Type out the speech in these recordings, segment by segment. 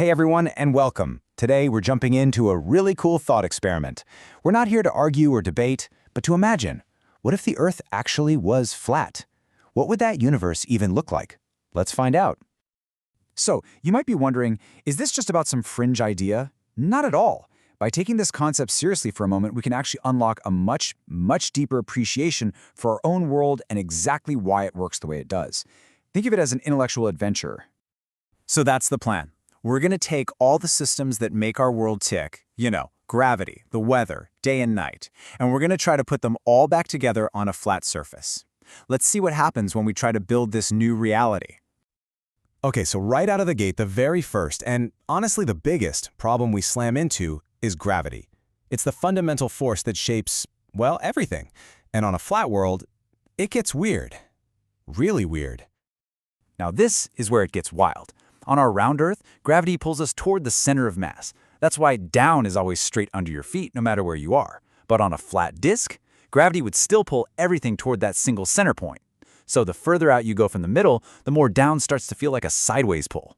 Hey everyone, and welcome. Today we're jumping into a really cool thought experiment. We're not here to argue or debate, but to imagine. What if the Earth actually was flat? What would that universe even look like? Let's find out. So, you might be wondering, is this just about some fringe idea? Not at all. By taking this concept seriously for a moment, we can actually unlock a much deeper appreciation for our own world and exactly why it works the way it does. Think of it as an intellectual adventure. So that's the plan. We're going to take all the systems that make our world tick, gravity, the weather, day and night, and we're going to try to put them all back together on a flat surface. Let's see what happens when we try to build this new reality. Okay, so right out of the gate, the very first, and honestly the biggest, problem we slam into is gravity. It's the fundamental force that shapes, well, everything. And on a flat world, it gets weird. Really weird. Now this is where it gets wild. On our round Earth, gravity pulls us toward the center of mass. That's why down is always straight under your feet, no matter where you are. But on a flat disk, gravity would still pull everything toward that single center point. So the further out you go from the middle, the more down starts to feel like a sideways pull.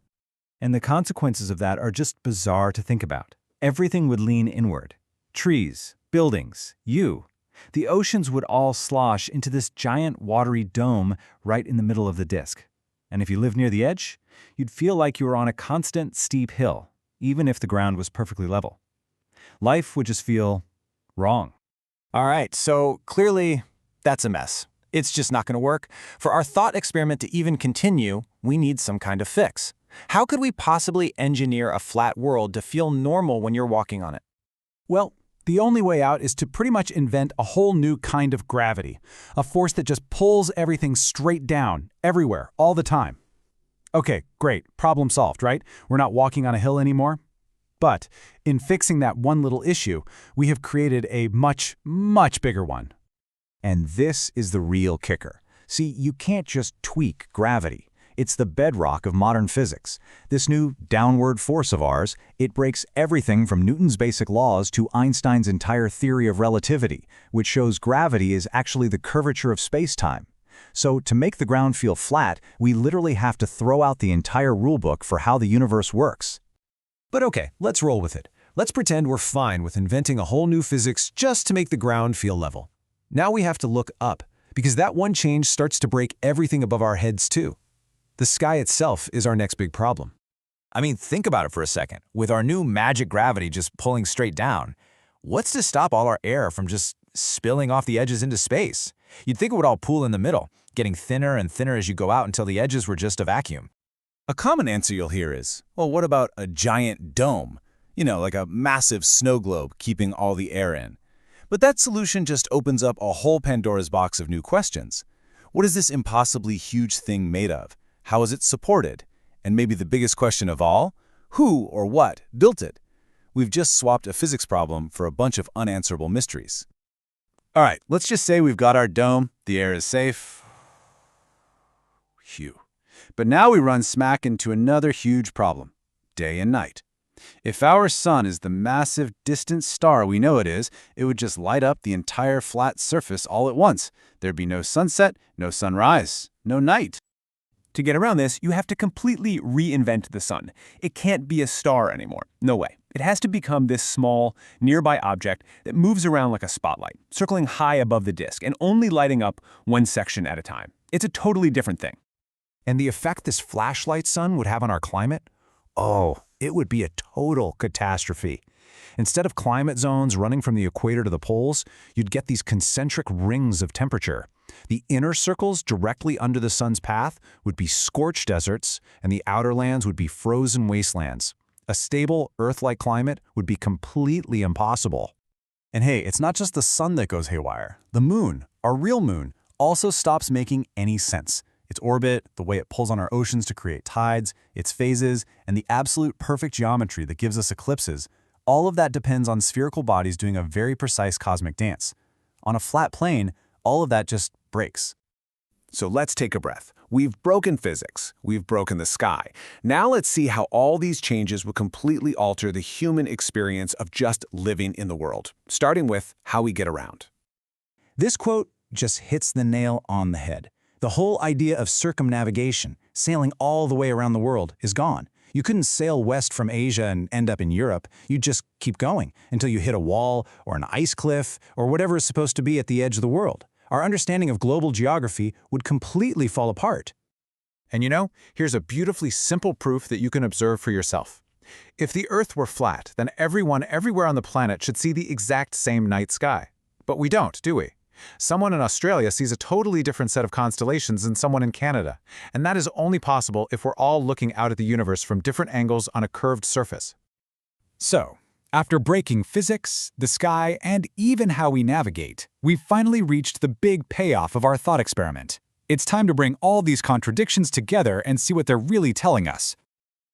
And the consequences of that are just bizarre to think about. Everything would lean inward. Trees, buildings, you. The oceans would all slosh into this giant watery dome right in the middle of the disk. And if you live near the edge, you'd feel like you were on a constant steep hill, even if the ground was perfectly level. Life would just feel wrong. All right, so clearly that's a mess. It's just not going to work. For our thought experiment to even continue, we need some kind of fix. How could we possibly engineer a flat world to feel normal when you're walking on it? Well, the only way out is to pretty much invent a whole new kind of gravity, a force that just pulls everything straight down, everywhere, all the time. Okay, great, problem solved, right? We're not walking on a hill anymore. But in fixing that one little issue, we have created a much bigger one. And this is the real kicker. See, you can't just tweak gravity. It's the bedrock of modern physics. This new downward force of ours, it breaks everything from Newton's basic laws to Einstein's entire theory of relativity, which shows gravity is actually the curvature of space-time. So to make the ground feel flat, we literally have to throw out the entire rulebook for how the universe works. But okay, let's roll with it. Let's pretend we're fine with inventing a whole new physics just to make the ground feel level. Now we have to look up, because that one change starts to break everything above our heads too. The sky itself is our next big problem. I mean, think about it for a second. With our new magic gravity just pulling straight down, what's to stop all our air from just spilling off the edges into space? You'd think it would all pool in the middle, getting thinner and thinner as you go out until the edges were just a vacuum. A common answer you'll hear is, well, what about a giant dome? Like a massive snow globe keeping all the air in. But that solution just opens up a whole Pandora's box of new questions. What is this impossibly huge thing made of? How is it supported? And maybe the biggest question of all, who or what built it? We've just swapped a physics problem for a bunch of unanswerable mysteries. All right, let's just say we've got our dome, the air is safe. Phew. But now we run smack into another huge problem, day and night. If our sun is the massive distant star we know it is, it would just light up the entire flat surface all at once. There'd be no sunset, no sunrise, no night. To get around this, you have to completely reinvent the sun. It can't be a star anymore. No way. It has to become this small, nearby object that moves around like a spotlight, circling high above the disk and only lighting up one section at a time. It's a totally different thing. And the effect this flashlight sun would have on our climate? Oh, it would be a total catastrophe. Instead of climate zones running from the equator to the poles, you'd get these concentric rings of temperature. The inner circles directly under the sun's path would be scorched deserts, and the outer lands would be frozen wastelands. A stable, Earth-like climate would be completely impossible. And hey, it's not just the sun that goes haywire. The moon, our real moon, also stops making any sense. Its orbit, the way it pulls on our oceans to create tides, its phases, and the absolute perfect geometry that gives us eclipses, all of that depends on spherical bodies doing a very precise cosmic dance. On a flat plane, all of that just breaks. So let's take a breath. We've broken physics. We've broken the sky. Now let's see how all these changes will completely alter the human experience of just living in the world, starting with how we get around. This quote just hits the nail on the head. The whole idea of circumnavigation, sailing all the way around the world, is gone. You couldn't sail west from Asia and end up in Europe. You'd just keep going until you hit a wall or an ice cliff or whatever is supposed to be at the edge of the world. Our understanding of global geography would completely fall apart. And you know, here's a beautifully simple proof that you can observe for yourself. If the Earth were flat, then everyone everywhere on the planet should see the exact same night sky. But we don't, do we? Someone in Australia sees a totally different set of constellations than someone in Canada, and that is only possible if we're all looking out at the universe from different angles on a curved surface. So, after breaking physics, the sky, and even how we navigate, we've finally reached the big payoff of our thought experiment. It's time to bring all these contradictions together and see what they're really telling us.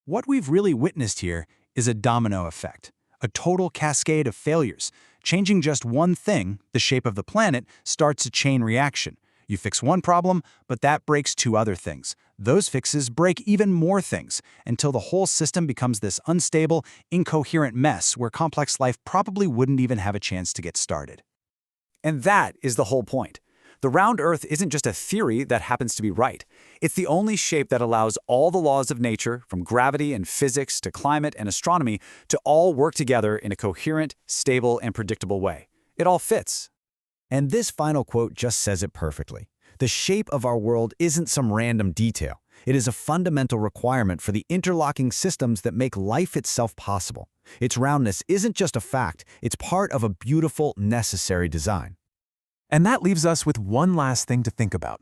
What we've really witnessed here is a domino effect, a total cascade of failures. Changing just one thing, the shape of the planet, starts a chain reaction. You fix one problem, but that breaks two other things. Those fixes break even more things, until the whole system becomes this unstable, incoherent mess where complex life probably wouldn't even have a chance to get started. And that is the whole point. The round Earth isn't just a theory that happens to be right. It's the only shape that allows all the laws of nature, from gravity and physics to climate and astronomy, to all work together in a coherent, stable, and predictable way. It all fits. And this final quote just says it perfectly. The shape of our world isn't some random detail. It is a fundamental requirement for the interlocking systems that make life itself possible. Its roundness isn't just a fact, it's part of a beautiful, necessary design. And that leaves us with one last thing to think about.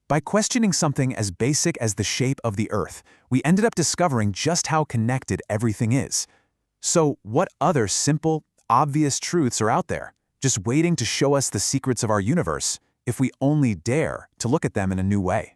By questioning something as basic as the shape of the Earth, we ended up discovering just how connected everything is. So, what other simple, obvious truths are out there, just waiting to show us the secrets of our universe, if we only dare to look at them in a new way?